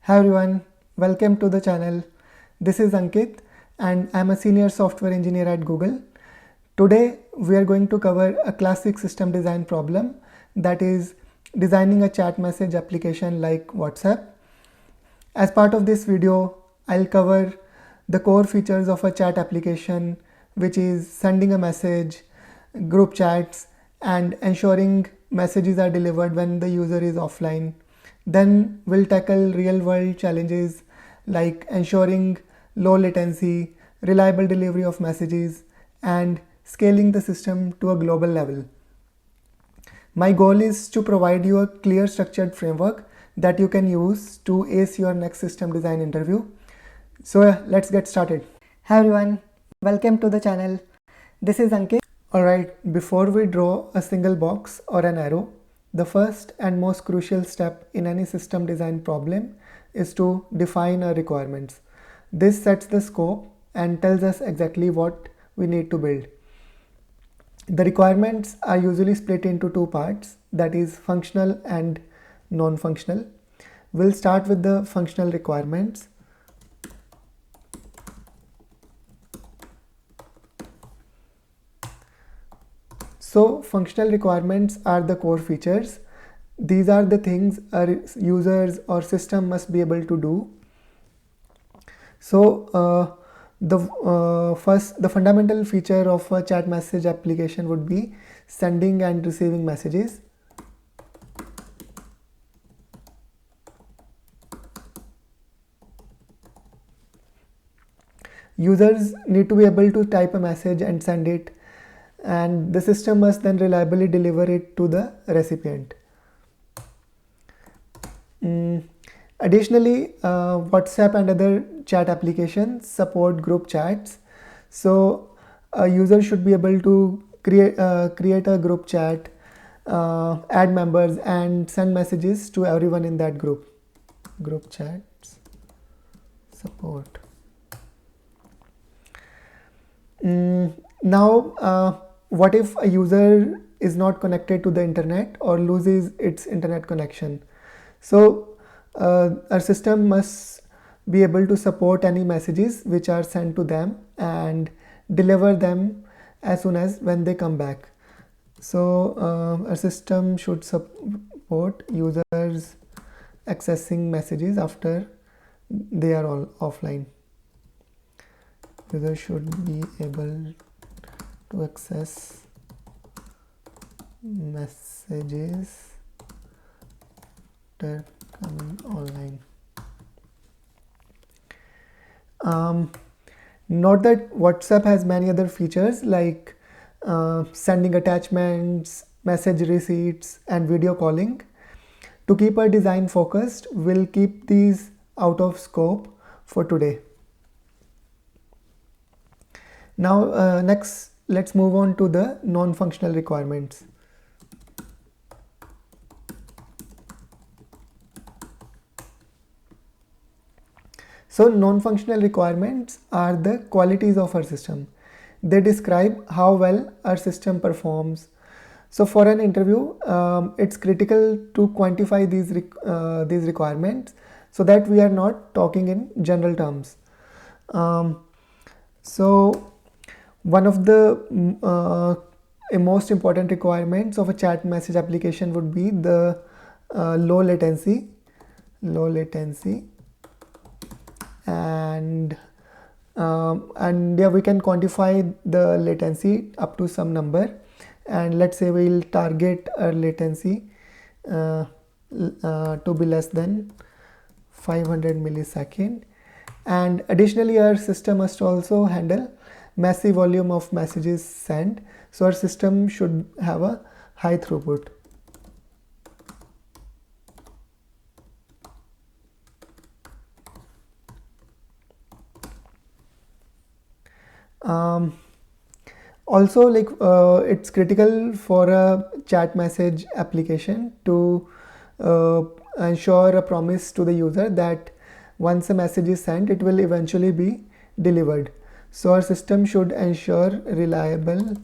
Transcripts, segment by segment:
Hi everyone, welcome to the channel. This is Ankit and I'm a senior software engineer at Google. Today we are going to cover a classic system design problem, that is designing a chat message application like WhatsApp. As part of this video, I'll cover the core features of a chat application, which is sending a message, group chats, and ensuring messages are delivered when the user is offline. Then we'll tackle real world challenges like ensuring low latency, reliable delivery of messages, and scaling the system to a global level. My goal is to provide you a clear structured framework that you can use to ace your next system design interview. So let's get started. Hi everyone, welcome to the channel. This is Ankit. Alright, before we draw a single box or an arrow, the first and most crucial step in any system design problem is to define our requirements. This sets the scope and tells us exactly what we need to build. The requirements are usually split into two parts, that is functional and non-functional. We'll start with the functional requirements. So functional requirements are the core features. These are the things our users or system must be able to do. So the fundamental feature of a chat message application would be sending and receiving messages. Users need to be able to type a message and send it, and the system must then reliably deliver it to the recipient. Additionally, WhatsApp and other chat applications support group chats. So a user should be able to create a group chat, add members, and send messages to everyone in that group. Group chats support. Now, what if a user is not connected to the internet or loses its internet connection? So our system must be able to support any messages which are sent to them and deliver them as soon as when they come back. So our system should support users accessing messages after they are all offline. User should be able to access messages after coming online. Note that WhatsApp has many other features like sending attachments, message receipts, and video calling. To keep our design focused, we'll keep these out of scope for today. Now next, let's move on to the non-functional requirements. So non-functional requirements are the qualities of our system. They describe how well our system performs. So for an interview, it's critical to quantify these requirements so that we are not talking in general terms. So one of the most important requirements of a chat message application would be the low latency, and yeah, we can quantify the latency up to some number, and let's say we'll target our latency to be less than 500 millisecond. And additionally, our system must also handle massive volume of messages sent, so our system should have a high throughput. Also, like it's critical for a chat message application to ensure a promise to the user that once a message is sent, it will eventually be delivered. So our system should ensure reliable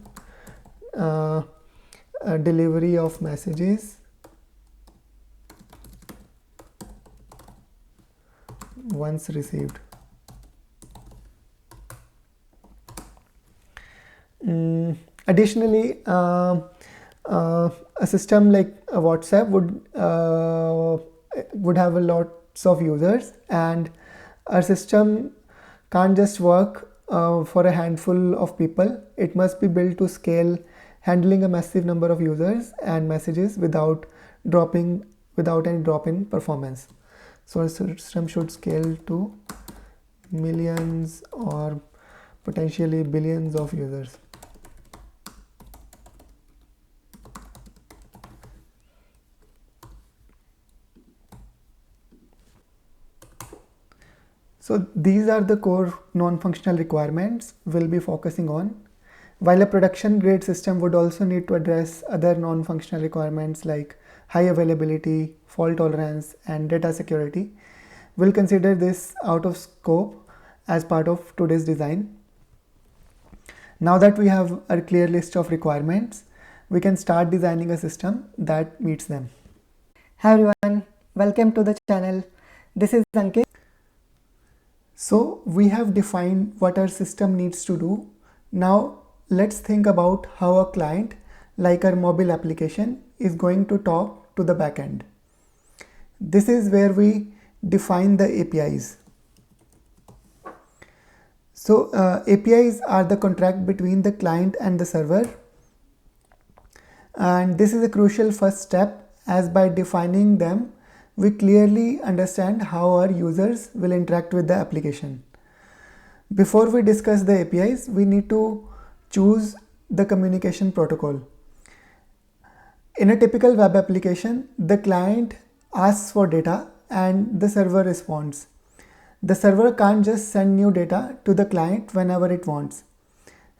delivery of messages once received. Additionally, a system like a WhatsApp would have a lots of users, and our system can't just work for a handful of people. It must be built to scale, handling a massive number of users and messages without any drop in performance. So a system should scale to millions or potentially billions of users. So these are the core non-functional requirements we'll be focusing on. While a production grade system would also need to address other non-functional requirements like high availability, fault tolerance, and data security, we'll consider this out of scope as part of today's design. Now that we have a clear list of requirements, we can start designing a system that meets them. Hi everyone, welcome to the channel. This is Ankit. So we have defined what our system needs to do. Now let's think about how a client, like our mobile application, is going to talk to the backend. This is where we define the APIs. So APIs are the contract between the client and the server. And this is a crucial first step, as by defining them, we clearly understand how our users will interact with the application. Before we discuss the APIs, we need to choose the communication protocol. In a typical web application, the client asks for data and the server responds. The server can't just send new data to the client whenever it wants.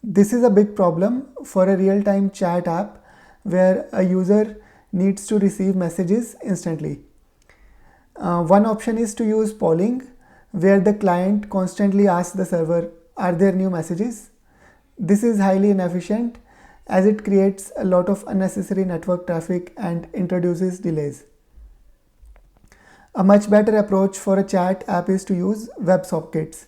This is a big problem for a real-time chat app where a user needs to receive messages instantly. One option is to use polling, where the client constantly asks the server, "Are there new messages?" This is highly inefficient, as it creates a lot of unnecessary network traffic and introduces delays. A much better approach for a chat app is to use WebSockets.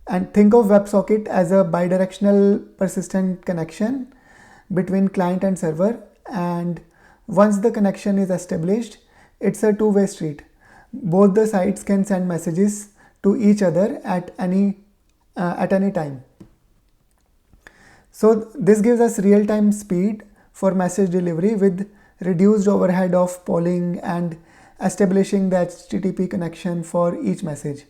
And think of WebSocket as a bidirectional persistent connection between client and server, and once the connection is established, it's a two-way street. Both the sides can send messages to each other at any time. So this gives us real-time speed for message delivery with reduced overhead of polling and establishing the HTTP connection for each message.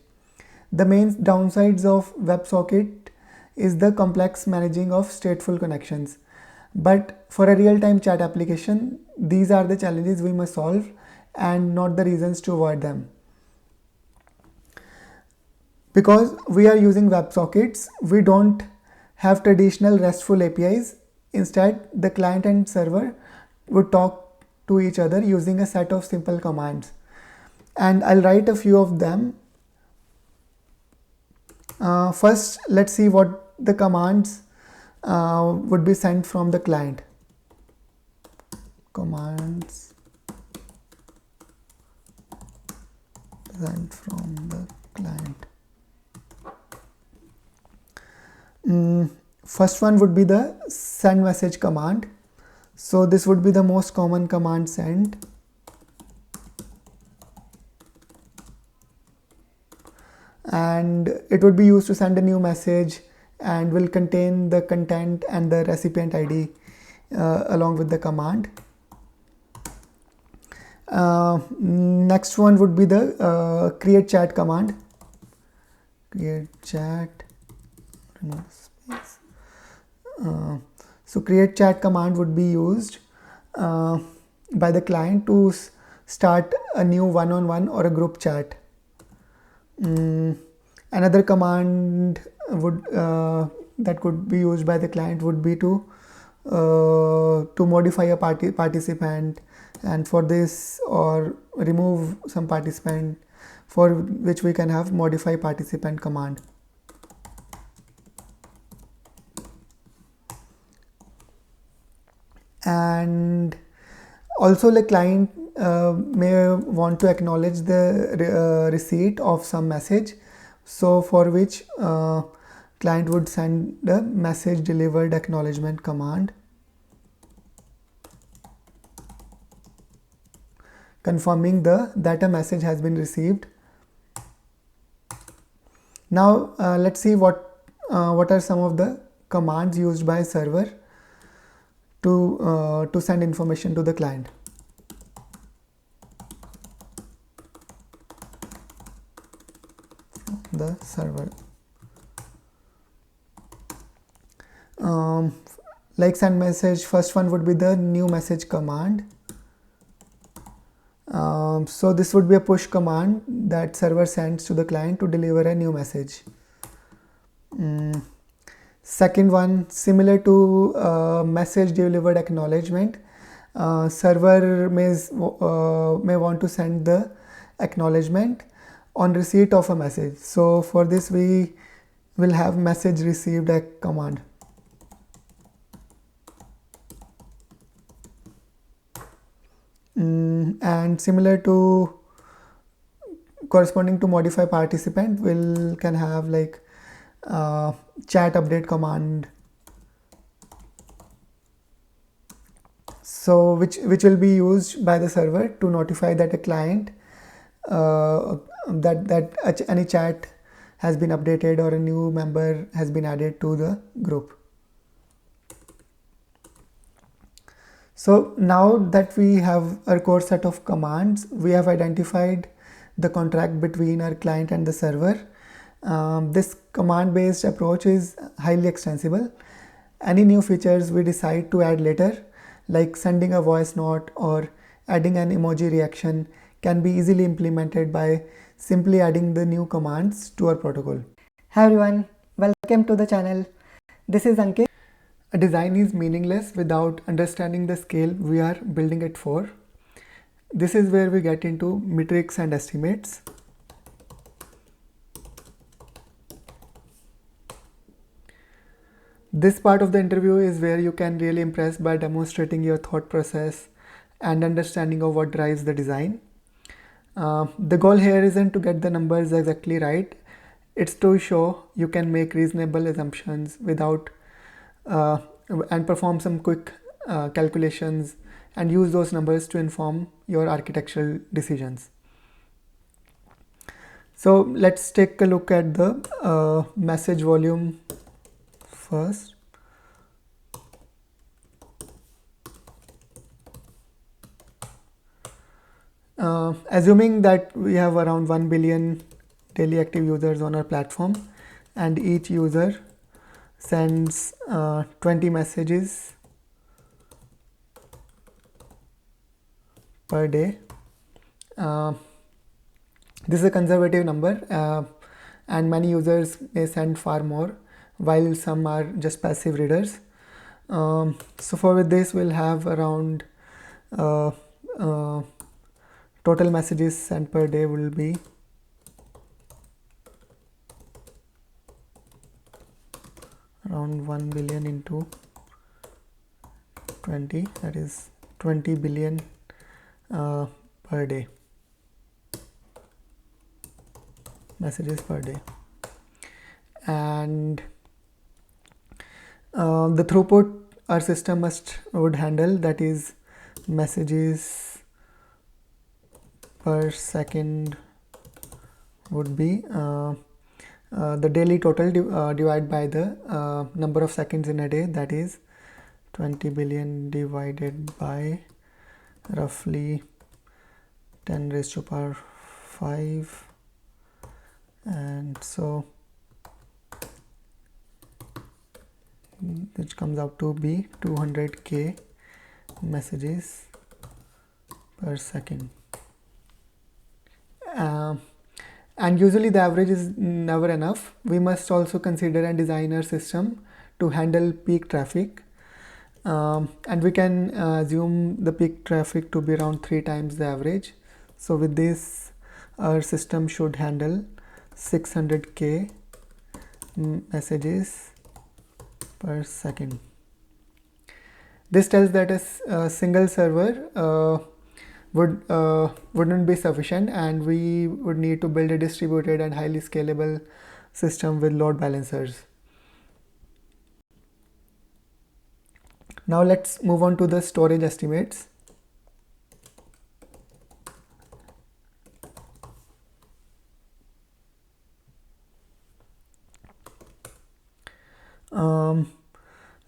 The main downsides of WebSocket is the complex managing of stateful connections. But for a real-time chat application, these are the challenges we must solve and not the reasons to avoid them. Because we are using WebSockets, we don't have traditional RESTful APIs. Instead, the client and server would talk to each other using a set of simple commands. And I'll write a few of them. First, let's see what the commands would be sent from the client. Commands sent from the client. First one would be the send message command. So this would be the most common command sent. And it would be used to send a new message and will contain the content and the recipient ID along with the command. Next one would be the create chat command. Create chat, remove space. So create chat command would be used by the client to start a new one-on-one or a group chat. Another command would that could be used by the client would be to modify a participant, and for this, or remove some participant, for which we can have modify participant command. And also the client may want to acknowledge the receipt of some message, so for which client would send the message delivered acknowledgement command, confirming that a message has been received. Now let's see what are some of the commands used by server to send information to the client. The server, like send message, first one would be the new message command. So this would be a push command that server sends to the client to deliver a new message. Second one, similar to message delivered acknowledgement, server may want to send the acknowledgement on receipt of a message. So for this we will have message received a command. And similar to corresponding to modify participant, can have like chat update command, so which will be used by the server to notify that a client that any chat has been updated or a new member has been added to the group. So now that we have our core set of commands, we have identified the contract between our client and the server. This command based approach is highly extensible. Any new features we decide to add later, like sending a voice note or adding an emoji reaction, can be easily implemented by simply adding the new commands to our protocol. Hi everyone, welcome to the channel. This is Ankit. A design is meaningless without understanding the scale we are building it for. This is where we get into metrics and estimates. This part of the interview is where you can really impress by demonstrating your thought process and understanding of what drives the design. The goal here isn't to get the numbers exactly right. It's to show you can make reasonable assumptions without and perform some quick calculations and use those numbers to inform your architectural decisions. So let's take a look at the message volume first. Assuming that we have around 1 billion daily active users on our platform and each user sends 20 messages per day. This is a conservative number and many users may send far more, while some are just passive readers. So for this we'll have around total messages sent per day will be around 1 billion into 20, that is 20 billion per day, messages per day. And the throughput our system would handle, that is messages per second, would be the daily total divided by the number of seconds in a day, that is 20 billion divided by roughly 10 raised to power 5, and so which comes out to be 200k messages per second. And usually the average is never enough. We must also consider and design our system to handle peak traffic, and we can assume the peak traffic to be around 3 times the average. So with this our system should handle 600k messages per second. This tells that a single server wouldn't be sufficient, and we would need to build a distributed and highly scalable system with load balancers. Now let's move on to the storage estimates.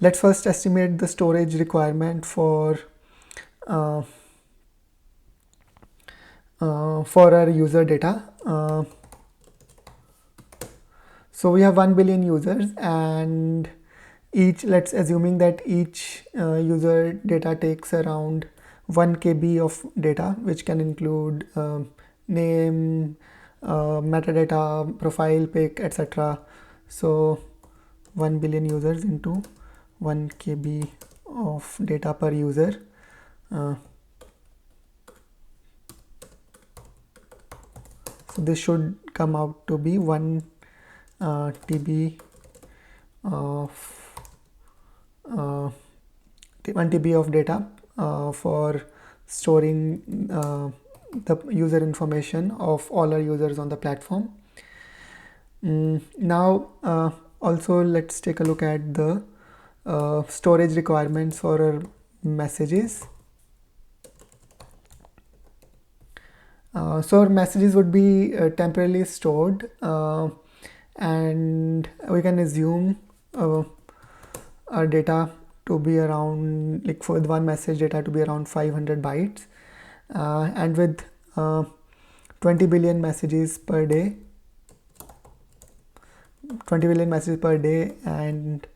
Let's first estimate the storage requirement for our user data. So we have 1 billion users, and let's assuming that each user data takes around 1 KB of data, which can include name, metadata, profile pic, etc. So 1 billion users into 1 KB of data per user. So this should come out to be 1 TB of 1 TB of data for storing the user information of all our users on the platform. Now also let's take a look at the storage requirements for our messages. So our messages would be temporarily stored, and we can assume our data to be around, like for one message data to be around 500 bytes, and with 20 billion messages per day, and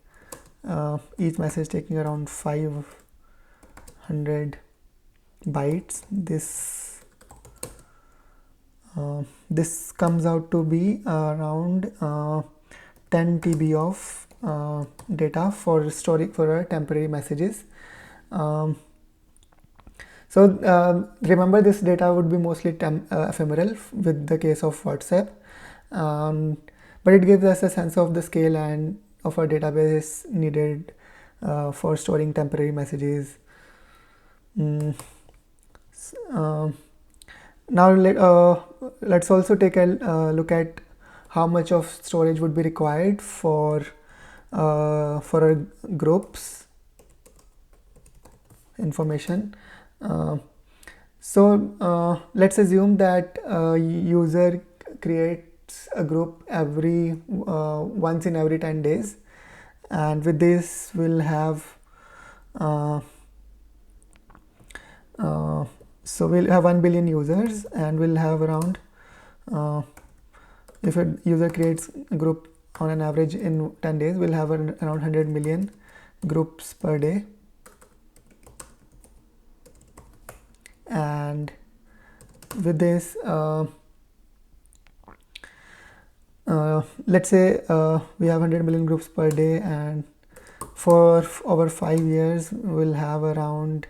each message taking around 500 bytes, this comes out to be around 10 TB of data for storing for our temporary messages. So remember, this data would be mostly ephemeral with the case of WhatsApp, but it gives us a sense of the scale and of our database needed for storing temporary messages. Now let's also take a look at how much of storage would be required for our groups information. So let's assume that a user creates a group every once in every 10 days, and with this we'll have so we'll have 1 billion users, and we'll have around if a user creates a group on an average in 10 days, we'll have around 100 million groups per day. And with this let's say we have 100 million groups per day, and for over 5 years we'll have around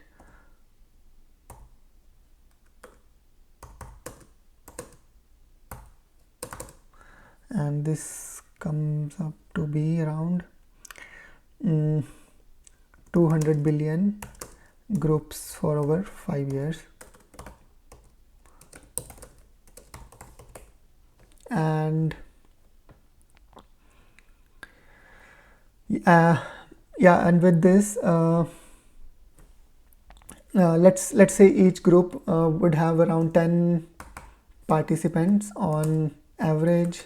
and this comes up to be around 200 billion groups for over 5 years. And and with this let's say each group would have around 10 participants on average,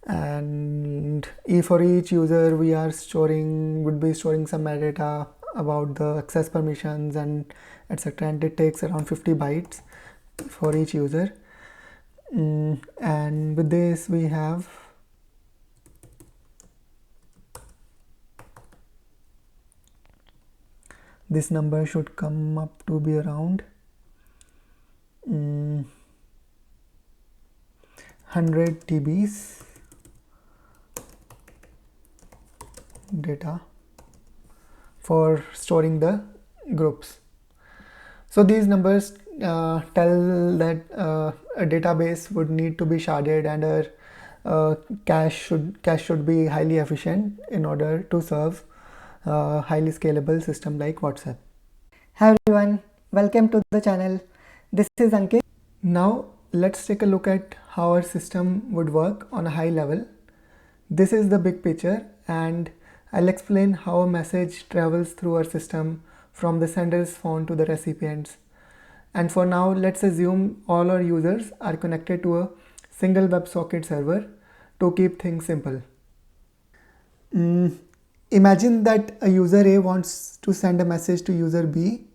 and for each user we would be storing some metadata about the access permissions and etc., and it takes around 50 bytes for each user. And with this we have this number should come up to be around 100 TBs data for storing the groups. So these numbers tell that a database would need to be sharded, and our cache should be highly efficient in order to serve highly scalable system like WhatsApp. Hi everyone, welcome to the channel. This is Ankit. Now let's take a look at how our system would work on a high level. This is the big picture, and I'll explain how a message travels through our system from the sender's phone to the recipient's. And for now, let's assume all our users are connected to a single WebSocket server to keep things simple. Imagine that a user A wants to send a message to user B.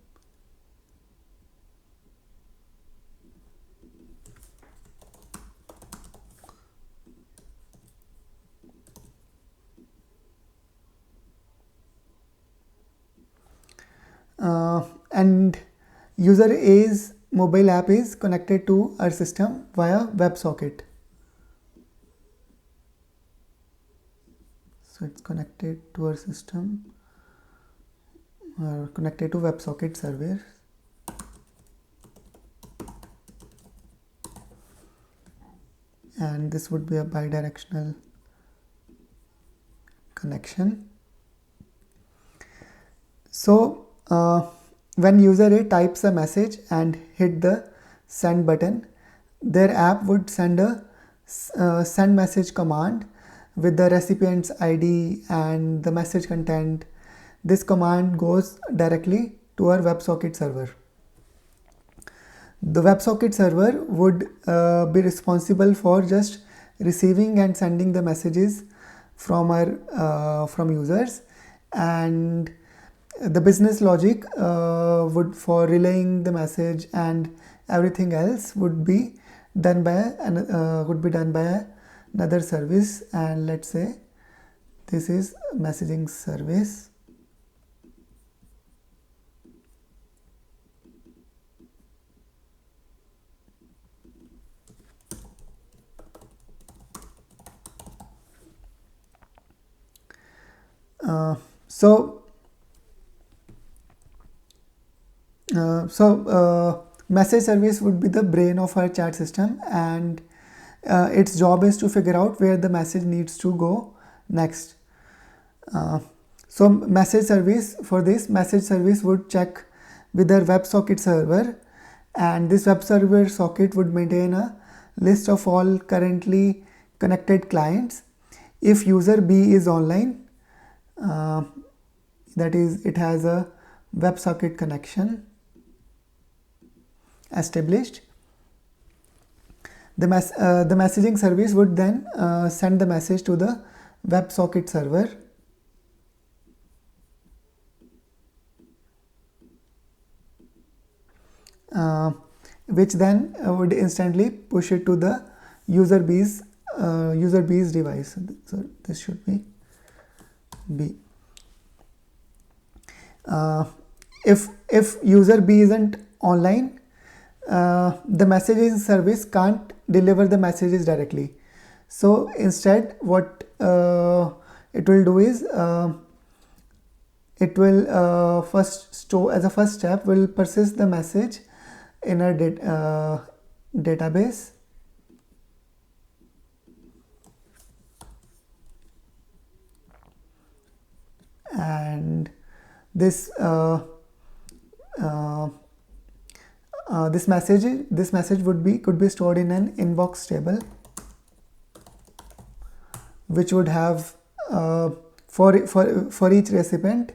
And user A's mobile app is connected to our system via WebSocket. So it's connected to our system, connected to WebSocket server. And this would be a bidirectional connection. So when user A types a message and hit the send button, their app would send a send message command with the recipient's ID and the message content. This command goes directly to our WebSocket server. The WebSocket server would be responsible for just receiving and sending the messages from our from users, and the business logic would for relaying the message and everything else would be done by another service. And let's say this is messaging service. Message service would be the brain of our chat system, and its job is to figure out where the message needs to go next. So message service would check with their WebSocket server, and this web server socket would maintain a list of all currently connected clients. If user B is online, that is, it has a WebSocket connection established, the messaging service would then send the message to the WebSocket server. Which then would instantly push it to the user B's device. So this should be B. If user B isn't online, the messaging service can't deliver the messages directly. So instead, what it will do is it will first store, as a first step, will persist the message in a database. And this message could be stored in an inbox table, which would have for each recipient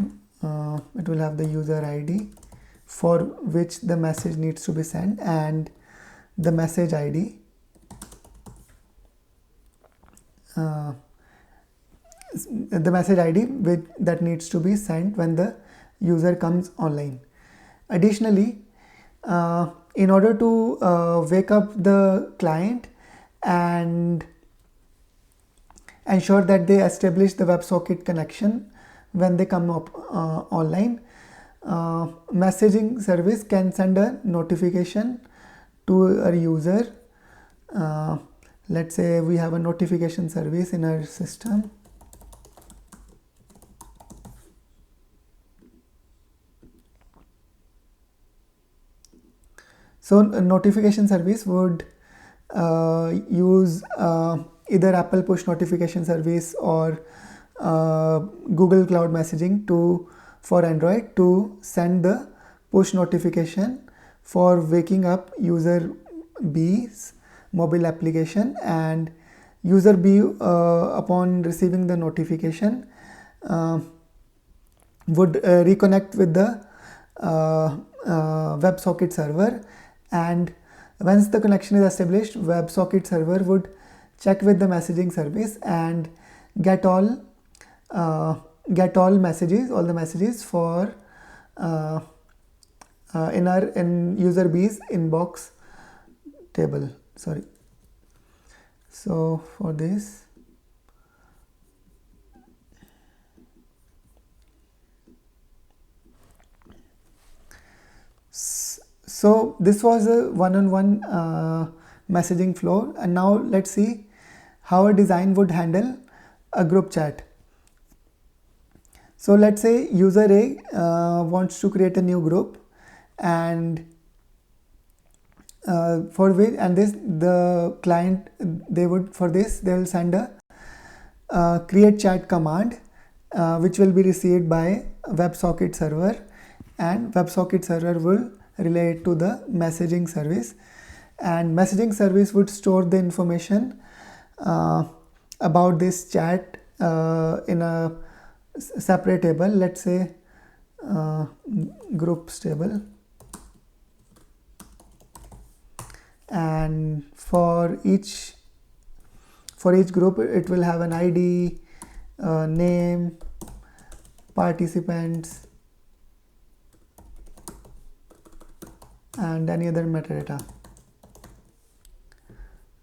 it will have the user ID for which the message needs to be sent and the message ID. The message ID that needs to be sent when the user comes online. Additionally, in order to wake up the client and ensure that they establish the WebSocket connection when they come up online, messaging service can send a notification to a user. Let's say we have a notification service in our system. So a notification service would use either Apple push notification service or Google Cloud messaging to for Android to send the push notification for waking up user B's mobile application, and user B upon receiving the notification would reconnect with the WebSocket server, and once the connection is established, WebSocket server would check with the messaging service and get all messages, all the messages for in user B's inbox table. Sorry. So for this, so this was a one-on-one messaging flow, and now let's see how a design would handle a group chat. So let's say user A wants to create a new group, and for which, and this the client, they will send a create chat command which will be received by WebSocket server, and WebSocket server will relay it to the messaging service, and messaging service would store the information about this chat in a separate table, let's say groups table, and for each group it will have an ID, name, participants, and any other metadata.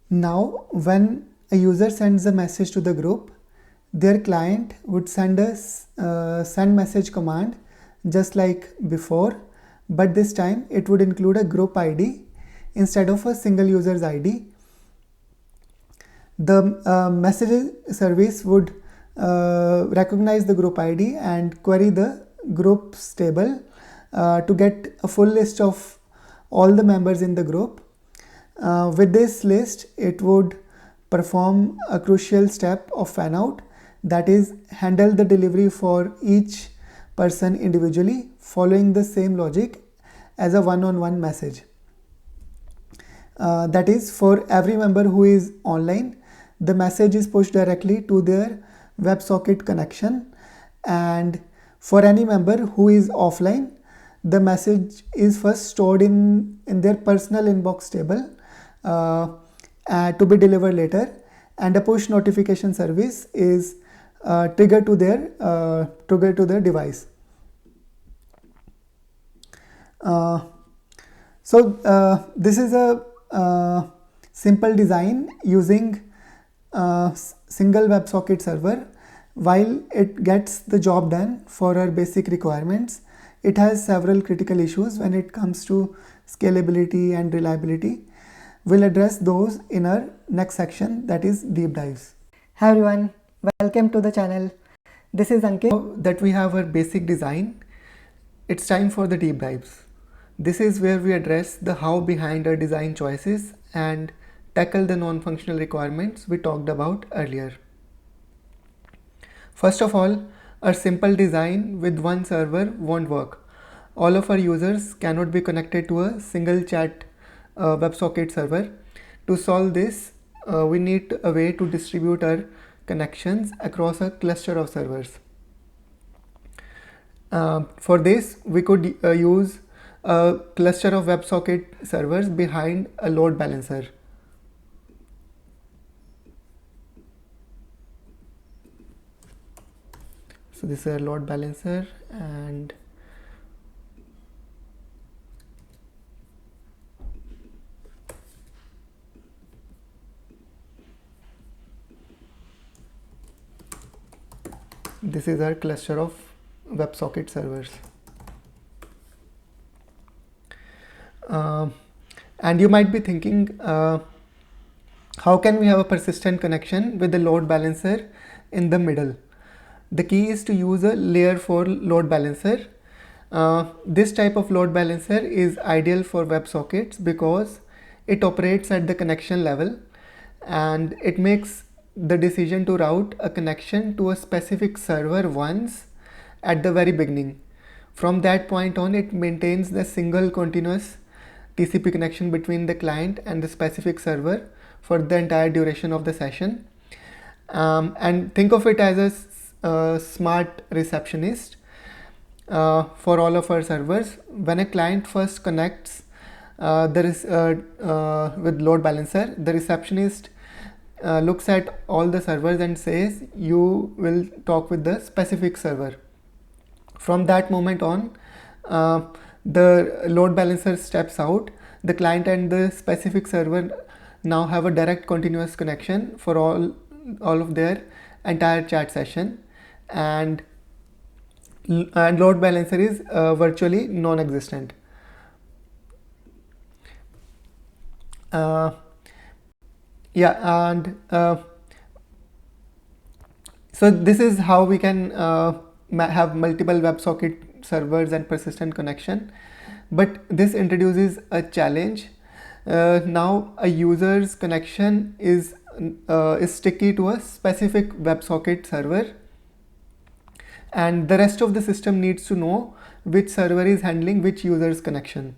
Now when a user sends a message to the group, their client would send a send message command just like before, but this time it would include a group ID instead of a single user's ID. The message service would recognize the group ID and query the groups table to get a full list of all the members in the group. With this list, it would perform a crucial step of fan out, that is, handle the delivery for each person individually following the same logic as a one-on-one message. That is, for every member who is online, the message is pushed directly to their WebSocket connection, and for any member who is offline, the message is first stored in their personal inbox table to be delivered later, and a push notification service is triggered to their device. So this is a simple design using single WebSocket server. While it gets the job done for our basic requirements, it has several critical issues when it comes to scalability and reliability. We'll address those in our next section, that is deep dives. Hi everyone, welcome to the channel. This is Ankit. Now that we have our basic design, it's time for the deep dives. This is where we address the how behind our design choices and tackle the non-functional requirements we talked about earlier. First of all, a simple design with one server won't work. All of our users cannot be connected to a single chat WebSocket server. To solve this, we need a way to distribute our connections across a cluster of servers. For this, we could use a cluster of WebSocket servers behind a load balancer. So this is a load balancer, and this is our cluster of WebSocket servers. And you might be thinking, how can we have a persistent connection with the load balancer in the middle? The key is to use a layer 4 load balancer. This type of load balancer is ideal for WebSockets because it operates at the connection level, and it makes the decision to route a connection to a specific server once at the very beginning. From that point on, it maintains the single continuous TCP connection between the client and the specific server for the entire duration of the session. And think of it as a smart receptionist for all of our servers. When a client first connects with load balancer, the receptionist looks at all the servers and says you will talk with the specific server. From that moment on, the load balancer steps out. The client and the specific server now have a direct continuous connection for all of their entire chat session, and load balancer is virtually non-existent. So this is how we can have multiple WebSocket servers and persistent connection. But this introduces a challenge. Now a user's connection is sticky to a specific WebSocket server, and the rest of the system needs to know which server is handling which user's connection.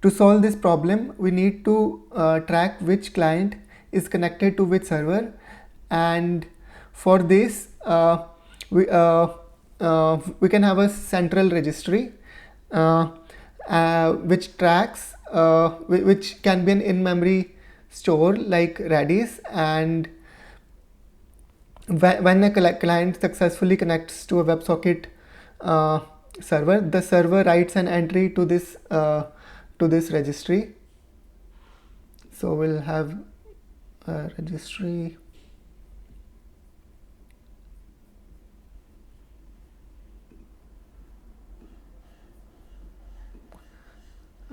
To solve this problem, we need to track which client is connected to which server, and for this we can have a central registry which tracks which can be an in-memory store like Redis, and when a client successfully connects to a WebSocket server, the server writes an entry to this registry. So we'll have a registry.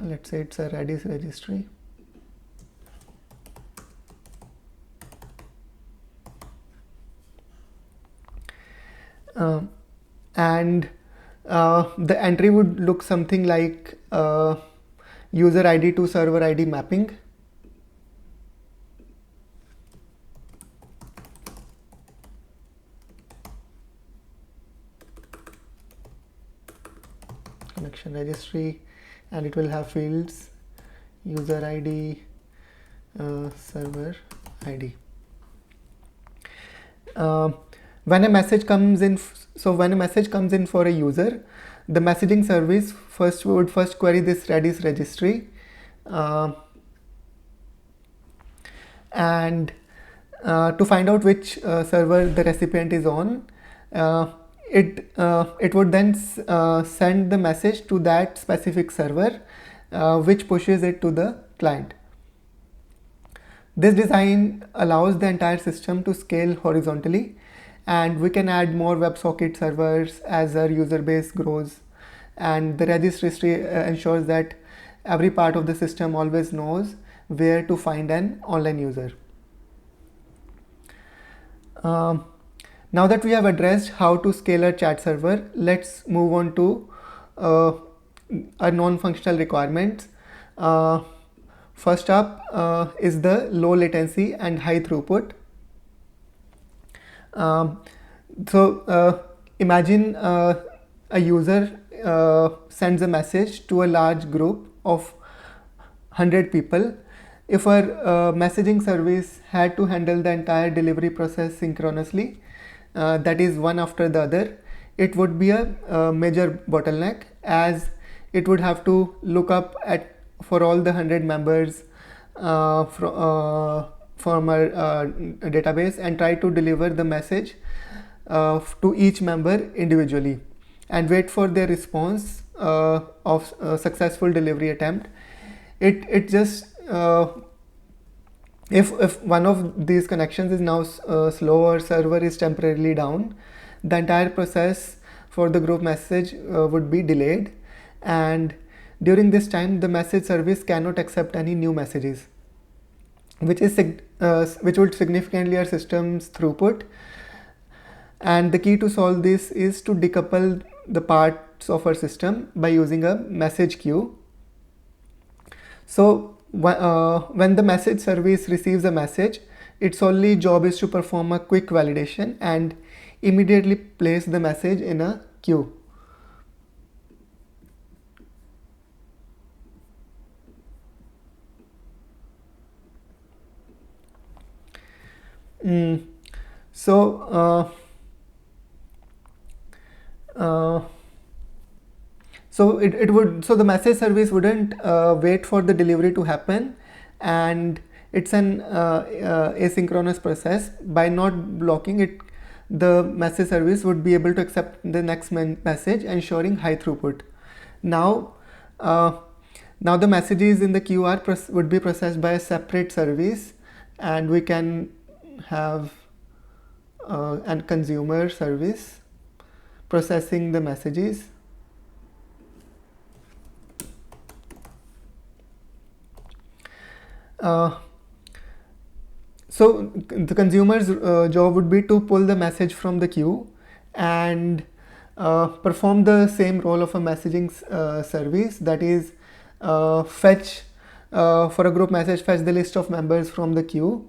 Let's say it's a Redis registry. And the entry would look something like user ID to server ID mapping. Connection registry, and it will have fields user ID, server ID. When a message comes in, when a message comes in for a user, the messaging service would first query this Redis registry, and to find out which server the recipient is on, it would then send the message to that specific server, which pushes it to the client. This design allows the entire system to scale horizontally, and we can add more WebSocket servers as our user base grows, and the registry ensures that every part of the system always knows where to find an online user. Now that we have addressed how to scale a chat server, let's move on to our non-functional requirements. First up is the low latency and high throughput. Imagine a user sends a message to a large group of 100 people. If our messaging service had to handle the entire delivery process synchronously, that is one after the other, it would be a major bottleneck, as it would have to look up for all the 100 members from our database and try to deliver the message to each member individually and wait for their response of successful delivery attempt. It just if one of these connections is now slow or server is temporarily down, the entire process for the group message would be delayed, and during this time the message service cannot accept any new messages, which would significantly our system's throughput. And the key to solve this is to decouple the parts of our system by using a message queue. So when the message service receives a message, its only job is to perform a quick validation and immediately place the message in a queue. Mm, so uh, so the message service wouldn't wait for the delivery to happen, and it's an asynchronous process. By not blocking it, the message service would be able to accept the next message, ensuring high throughput. Now uh, now the messages in the queue would be processed by a separate service, and we can have an consumer service processing the messages. Uh, so the consumer's job would be to pull the message from the queue and perform the same role of a messaging service, that is fetch for a group message, fetch the list of members from the queue.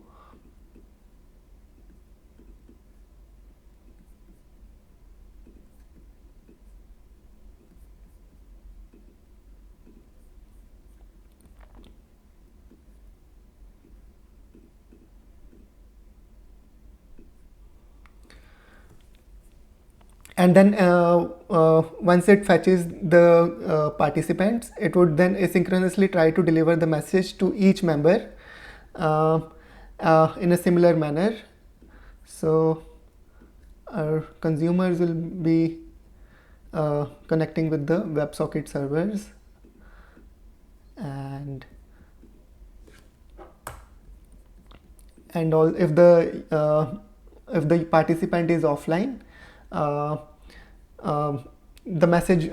And then once it fetches the participants, it would then asynchronously try to deliver the message to each member in a similar manner. So our consumers will be connecting with the WebSocket servers, and all if the participant is offline, uh, the message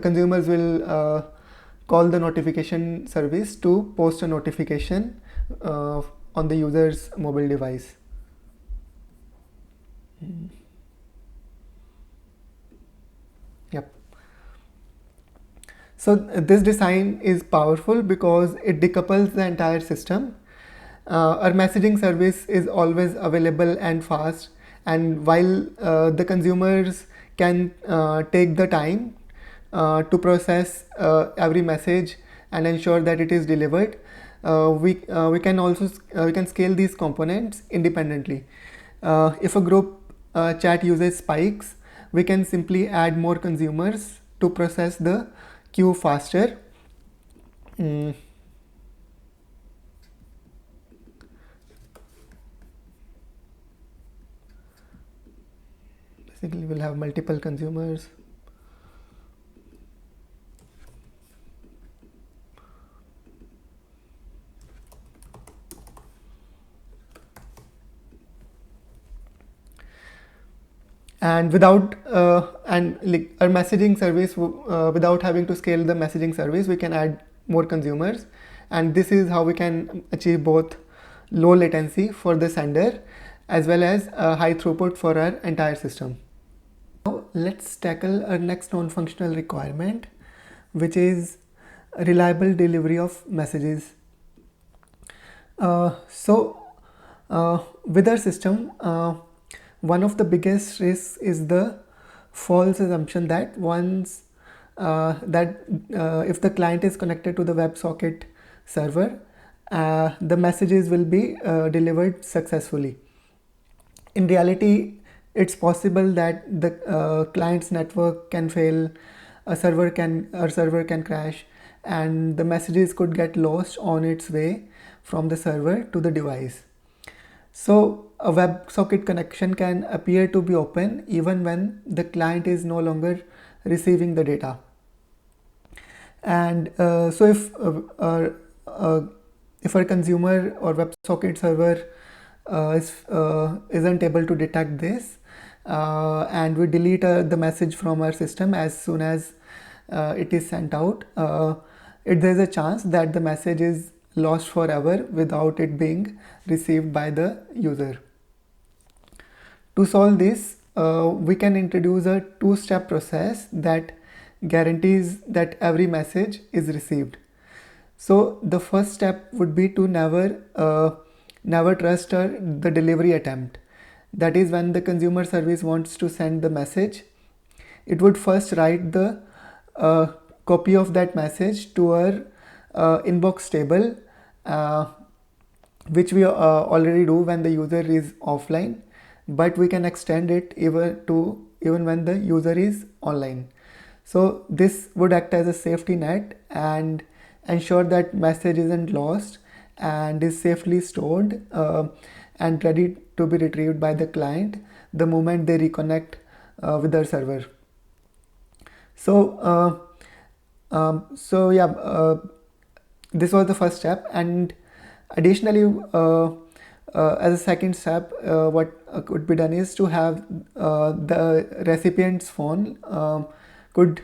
consumers will call the notification service to post a notification on the user's mobile device. Yep. So this design is powerful because it decouples the entire system. Our messaging service is always available and fast, and while the consumers can take the time to process every message and ensure that it is delivered, we can also we can scale these components independently. If a group chat uses spikes, we can simply add more consumers to process the queue faster. Basically, we'll have multiple consumers. And without like our messaging service, without having to scale the messaging service, we can add more consumers, and this is how we can achieve both low latency for the sender as well as high throughput for our entire system. Now let's tackle our next non-functional requirement, which is reliable delivery of messages. With our system, one of the biggest risks is the false assumption that if the client is connected to the WebSocket server, the messages will be delivered successfully. In reality, it's possible that the client's network can fail, our server can crash, and the messages could get lost on its way from the server to the device. So a WebSocket connection can appear to be open even when the client is no longer receiving the data. And so if our consumer or WebSocket server isn't able to detect this, and we delete the message from our system as soon as it is sent out, there's a chance that the message is lost forever without it being received by the user. To solve this, we can introduce a two-step process that guarantees that every message is received. So the first step would be to never trust the delivery attempt. That is, when the consumer service wants to send the message, it would first write the copy of that message to our inbox table, which we already do when the user is offline, but we can extend it even when the user is online. So this would act as a safety net and ensure that message isn't lost and is safely stored and ready to be retrieved by the client the moment they reconnect with their server. So this was the first step, and additionally, as a second step, what could be done is to have the recipient's phone could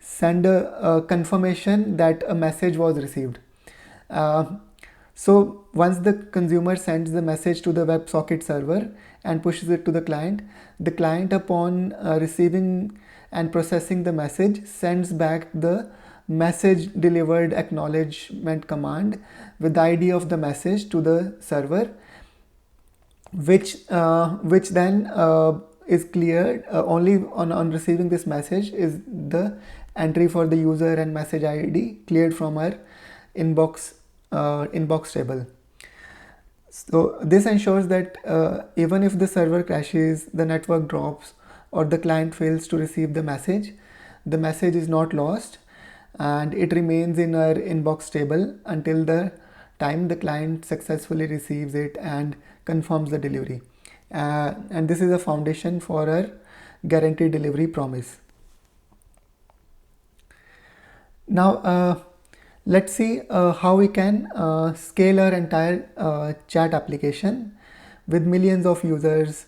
send a confirmation that a message was received. So once the consumer sends the message to the WebSocket server and pushes it to the client upon receiving and processing the message sends back the message delivered acknowledgement command with the ID of the message to the server, which then is cleared only on receiving this message is the entry for the user and message ID cleared from our inbox table. So this ensures that even if the server crashes, the network drops, or the client fails to receive the message is not lost and it remains in our inbox table until the time the client successfully receives it and confirms the delivery. And this is a foundation for our guaranteed delivery promise. Now let's see how we can scale our entire chat application with millions of users.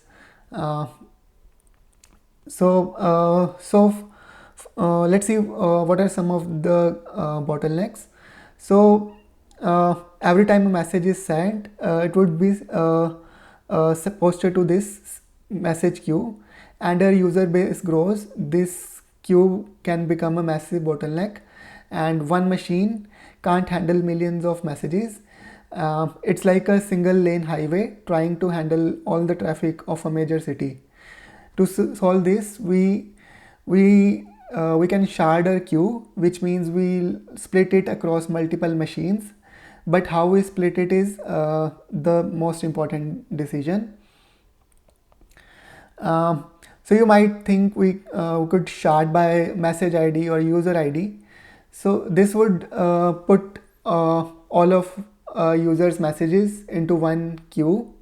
Let's see what are some of the bottlenecks. So every time a message is sent, it would be posted to this message queue, and our user base grows. This queue can become a massive bottleneck, and one machine can't handle millions of messages. It's like a single lane highway trying to handle all the traffic of a major city. To solve this, we can shard our queue, which means we'll split it across multiple machines. But how we split it is the most important decision. So you might think we could shard by message ID or user ID. So this would put all of users' messages into one queue.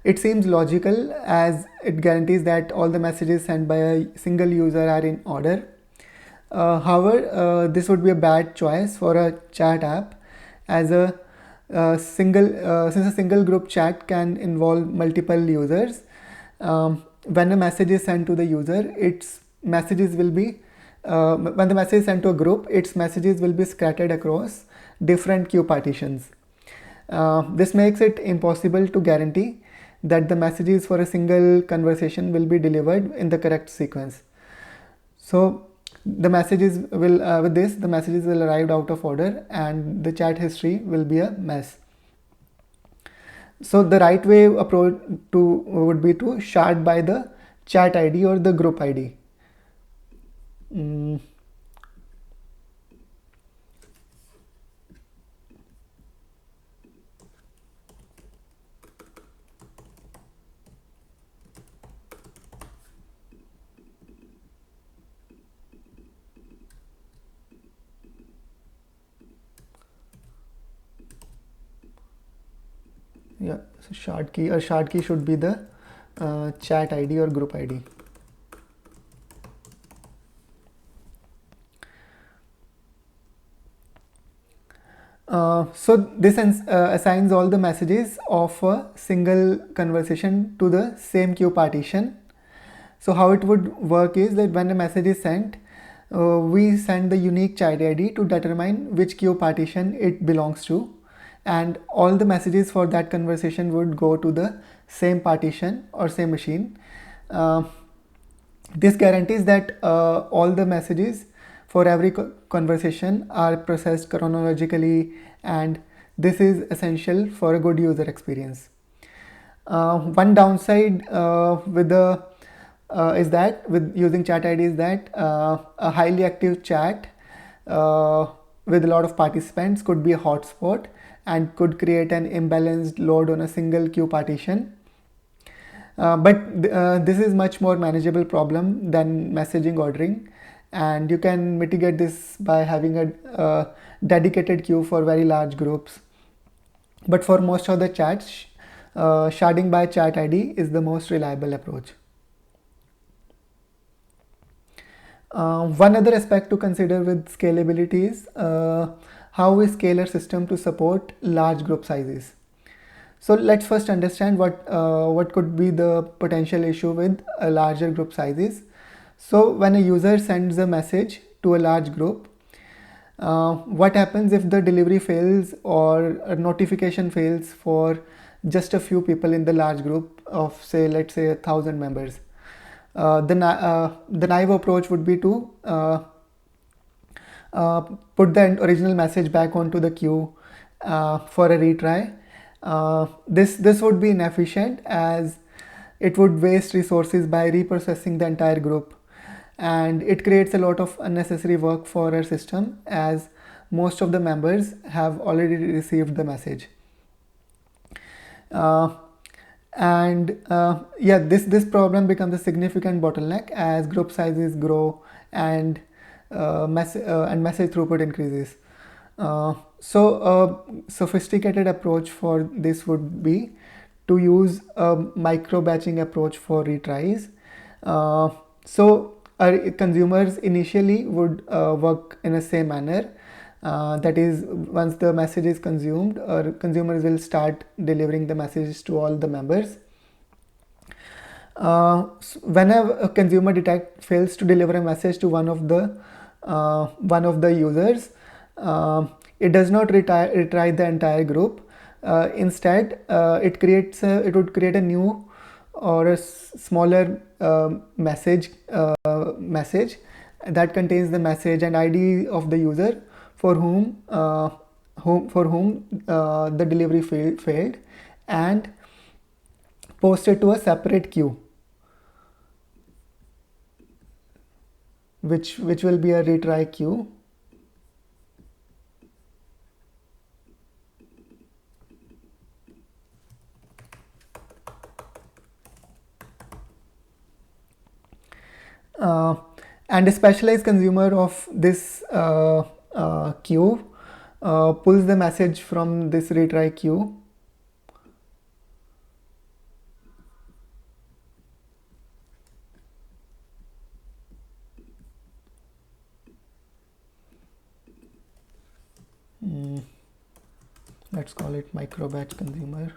It seems logical as it guarantees that all the messages sent by a single user are in order. However, this would be a bad choice for a chat app, as since a single group chat can involve multiple users. When a message is sent to the user, its messages will be when the message is sent to a group, its messages will be scattered across different queue partitions. This makes it impossible to guarantee that the messages for a single conversation will be delivered in the correct sequence. So the messages will the messages will arrive out of order and the chat history will be a mess. So the right way approach would be to shard by the chat ID or the group ID. Yeah, so shard key should be the chat ID or group ID. So this assigns all the messages of a single conversation to the same queue partition. So how it would work is that when a message is sent, we send the unique chat ID to determine which queue partition it belongs to, and all the messages for that conversation would go to the same partition or same machine. This guarantees that all the messages for every conversation are processed chronologically, and this is essential for a good user experience. One downside is that with using chat ID is that a highly active chat with a lot of participants could be a hotspot and could create an imbalanced load on a single queue partition. But this is much more manageable problem than messaging ordering, and you can mitigate this by having a dedicated queue for very large groups. But for most of the chats, sharding by chat ID is the most reliable approach. One other aspect to consider with scalability is how we scale our system to support large group sizes. So let's first understand what could be the potential issue with larger group sizes. So when a user sends a message to a large group, what happens if the delivery fails or a notification fails for just a few people in the large group of, say, let's say 1,000 members? The naive approach would be to put the original message back onto the queue for a retry. This would be inefficient, as it would waste resources by reprocessing the entire group, and it creates a lot of unnecessary work for our system, as most of the members have already received the message. This problem becomes a significant bottleneck as group sizes grow and message throughput increases. So a sophisticated approach for this would be to use a micro batching approach for retries. So our consumers initially would work in the same manner. That is, once the message is consumed, our consumers will start delivering the messages to all the members. Whenever a consumer fails to deliver a message to one of the users, it does not retry the entire group. Instead, it would create a new or a smaller message that contains the message and ID of the user for whom the delivery failed, and post it to a separate queue, which will be a retry queue. And a specialized consumer of this queue pulls the message from this retry queue. Let's call it micro batch consumer.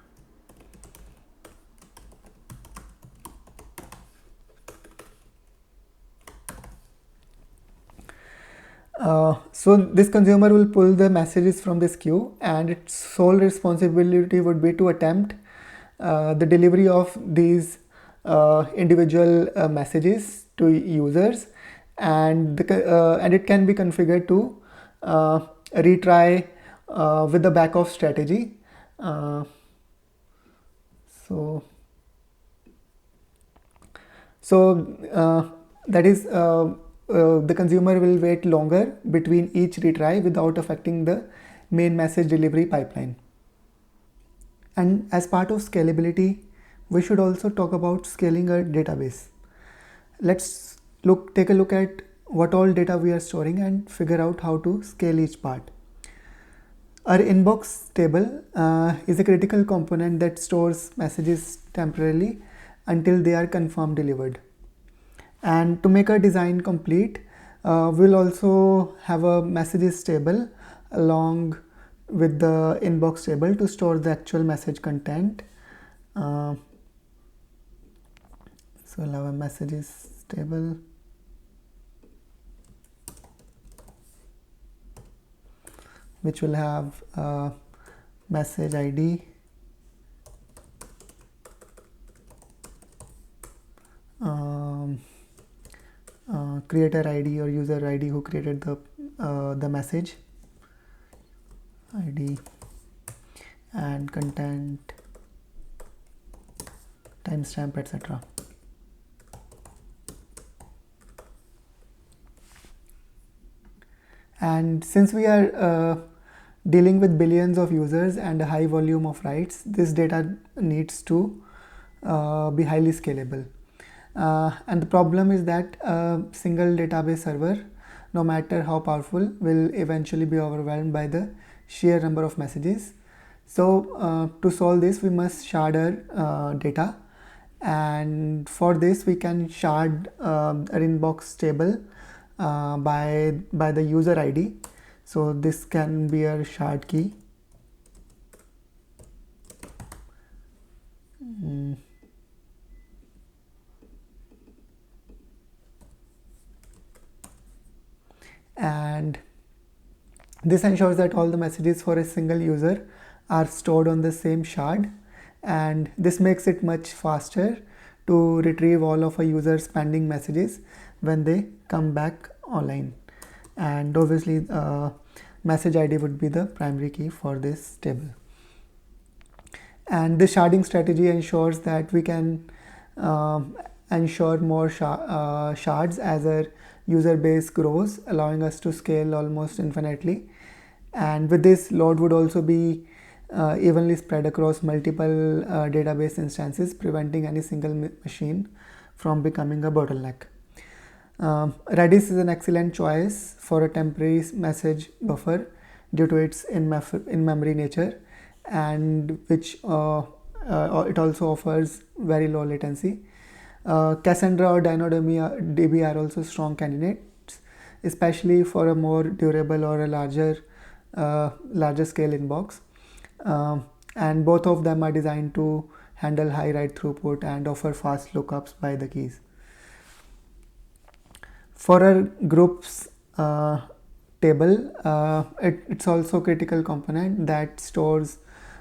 So this consumer will pull the messages from this queue, and its sole responsibility would be to attempt the delivery of these individual messages to users, and it can be configured to retry with the back-off strategy. That is, the consumer will wait longer between each retry without affecting the main message delivery pipeline. And as part of scalability, we should also talk about scaling our database. Let's take a look at what all data we are storing and figure out how to scale each part. Our inbox table is a critical component that stores messages temporarily until they are confirmed delivered. And to make our design complete, we'll also have a messages table along with the inbox table to store the actual message content. So we'll have a messages table. Which will have message ID, creator ID or user ID who created the message ID, and content, timestamp, etc. And since we are dealing with billions of users and a high volume of writes, this data needs to be highly scalable. And the problem is that a single database server, no matter how powerful, will eventually be overwhelmed by the sheer number of messages. So to solve this, we must shard our data, and for this we can shard an inbox table by the user ID. So this can be a shard key. And this ensures that all the messages for a single user are stored on the same shard, and this makes it much faster to retrieve all of a user's pending messages when they come back online. And obviously message ID would be the primary key for this table. And this sharding strategy ensures that we can ensure more shards as our user base grows, allowing us to scale almost infinitely. And with this, load would also be evenly spread across multiple database instances, preventing any single machine from becoming a bottleneck. Redis is an excellent choice for a temporary message buffer due to its in-memory nature, and which it also offers very low latency. Cassandra or DynamoDB are also strong candidates, especially for a more durable or a larger scale inbox. And both of them are designed to handle high write throughput and offer fast lookups by the keys. For our groups table, it's also a critical component that stores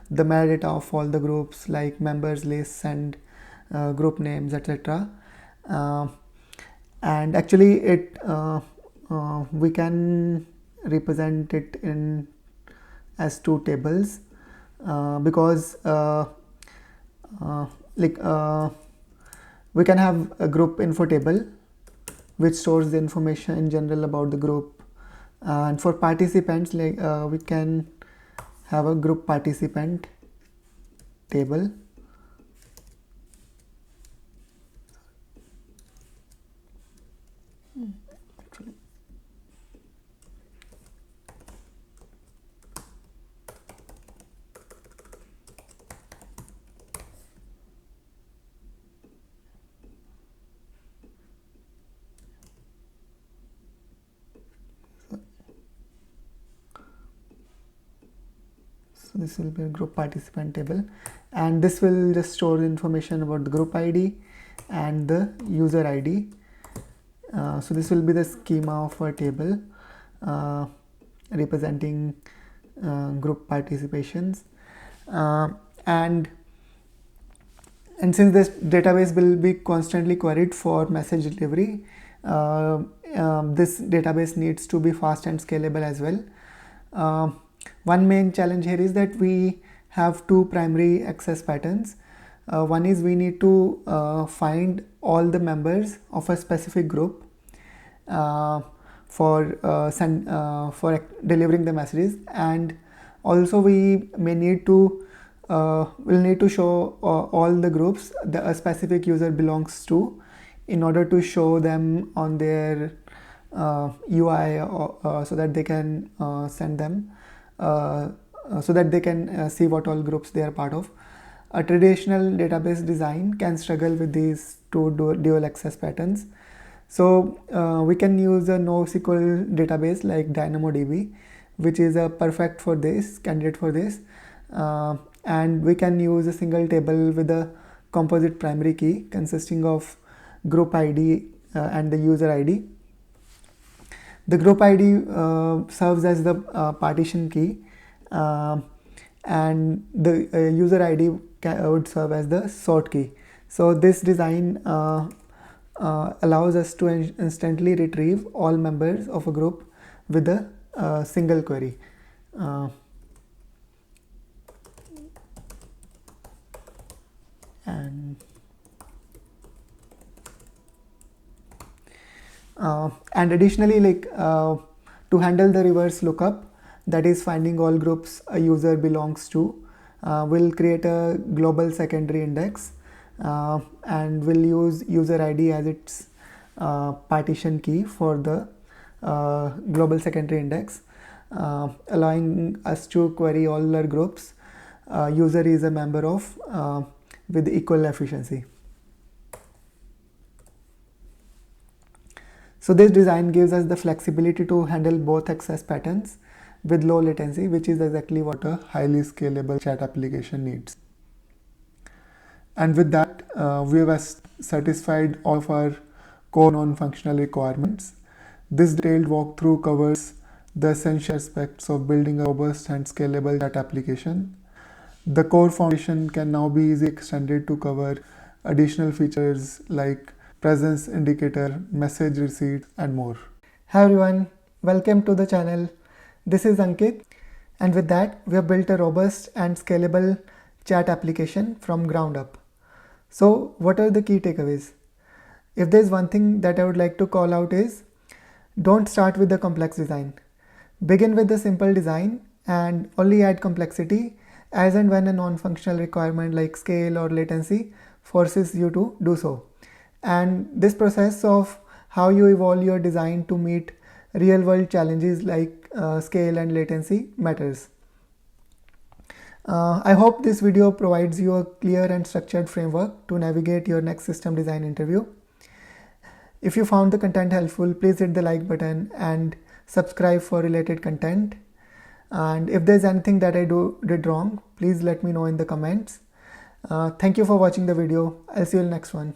the metadata of all the groups like members lists and group names, etc. And actually we can represent it in as two tables because we can have a group info table which stores the information in general about the group, and for participants we can have a group participant table. So this will be a group participant table, and this will just store the information about the group ID and the user ID. So this will be the schema of a table representing group participations, and since this database will be constantly queried for message delivery, this database needs to be fast and scalable as well. One main challenge here is that we have two primary access patterns. One is we need to find all the members of a specific group for delivering the messages, and also we may need to will need to show all the groups that a specific user belongs to in order to show them on their UI so that they can send them so that they can see what all groups they are part of. A traditional database design can struggle with these two dual access patterns. So we can use a NoSQL database like DynamoDB, which is a perfect for this, candidate for this. And we can use a single table with a composite primary key consisting of group ID and the user ID. The group ID serves as the partition key, and the user ID would serve as the sort key. So this design allows us to instantly retrieve all members of a group with a single query. And additionally, To handle the reverse lookup, that is finding all groups a user belongs to, we'll create a global secondary index and we'll use user ID as its partition key for the global secondary index, allowing us to query all our groups user is a member of with equal efficiency. So this design gives us the flexibility to handle both access patterns with low latency, which is exactly what a highly scalable chat application needs. And with that, we have satisfied all of our core non-functional requirements. This detailed walkthrough covers the essential aspects of building a robust and scalable chat application. The core foundation can now be easily extended to cover additional features like presence indicator, message receipt, and more. Hi everyone, welcome to the channel. This is Ankit, and with that we have built a robust and scalable chat application from ground up. So what are the key takeaways? If there's one thing that I would like to call out is, don't start with the complex design. Begin with the simple design and only add complexity as and when a non-functional requirement like scale or latency forces you to do so. And this process of how you evolve your design to meet real-world challenges like scale and latency matters. I hope this video provides you a clear and structured framework to navigate your next system design interview. If you found the content helpful, please hit the like button and subscribe for related content. And if there's anything that I did wrong, please let me know in the comments. Thank you for watching the video. I'll see you in the next one.